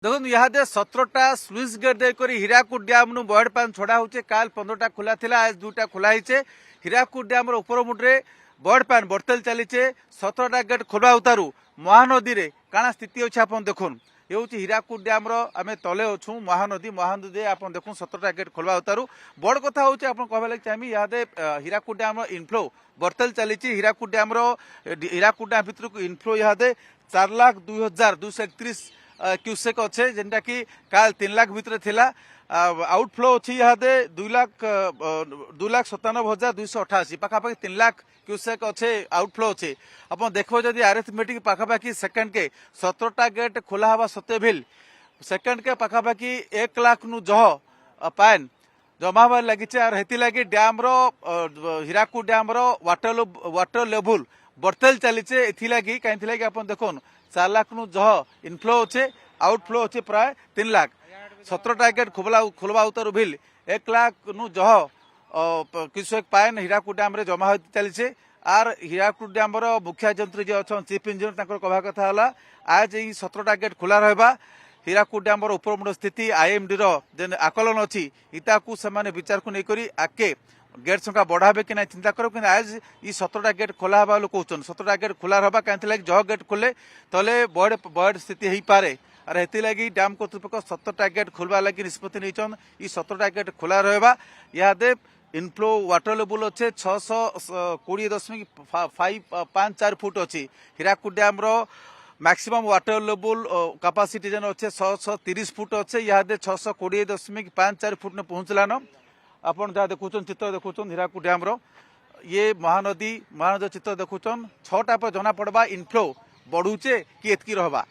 देखो यहाँ 17टा sluice gate देकर हीराकुद डैम नु बहड़ पानी छड़ा होचे। काल 15टा खुला थिला, आज 2टा खुला होचे। हीराकुद डैम ऊपर मुड्रे बहड़ पानी बर्तेल चलीचे। 17टा गेट खोलवा उतारू महानदी रे काଣା स्थिति अच्छे आप देखुन। ये हूँ हीराकुद डैम आम तले अच्छू महानदी। महानदी आप देखुन 17टा गेट खोलवा उतारू बड़ कथा हूँ कहवा लगे चाहिए यहाँ हीराकुद डैम इनफ्लो बर्तेल चली। हीराकुद डैम भितर इनफ्लो यहाँ 4,02,231 क्यूसेक अच्छे जेनटा कि काल 3 लाख भितर थिला। आउटफ्लो अच्छी यहाँ 2,97,288 पाखापाखि 3 लाख क्यूसेक अच्छे आउटफ्लो अच्छे। आप देखो जदि आरिथमेटिक पाखापाखि सेकेंड के 17टा गेट खोला हवा सत्ते भी सेकेंड के पाखापाखि 1 लाख नु जह पान जमा हबार लगी। हेती लगी dam Hirakud dam water level बर्तेल चलीचे। एथिलागी कहीं आप देखुन 4 लाख नु जह इनफ्लो अच्छे, आउटफ्लो अच्छे प्राय 3 लाख। 17टा गेट खोलवा उतारू भी 1 लाख नु जह किसुक पाएन हीराकुद डैम रे जमा चलीचे। आर हीराकुद डैम मुखिया जंत्री जो अच्छा चीफ इंजीनियर कहा कथा है आज ये 17टा गेट खोला रहा। हीराकुद डैम उपरमुंड स्थिति आईएमडी जेन आकलन अच्छी इता को से विचार को लेकर आगे गेट संख्या बढ़ावे कि ना चिंता करो। कि आज ये 17टा गेट खोला हवा लोग कहते 17टा गेट खोला रहा कहीं जह गेट खोले तले बड़ स्थिति हो पारे। और हेती लगी डैम कर्तृपक्ष 17टा गेट खोलवा लगी निष्पत्ति नहीं। ये 17टा गेट खोला रहा यहाँ इनफ्लो वाटर लेवल अच्छे 620.54 फुट अच्छी। Hirakud dam maximum water level capacity जन अच्छे 630 फुट अच्छे। यहाँ 620.54 फुट ने पहुंचलान। आपन जहाँ देखुन चित्र देखुन हीराकुद डैम ये महानदी चित्र देखुन 6टा पर जना पड़वा इनफ्लो बढ़ुचे कि एतकी रहबा।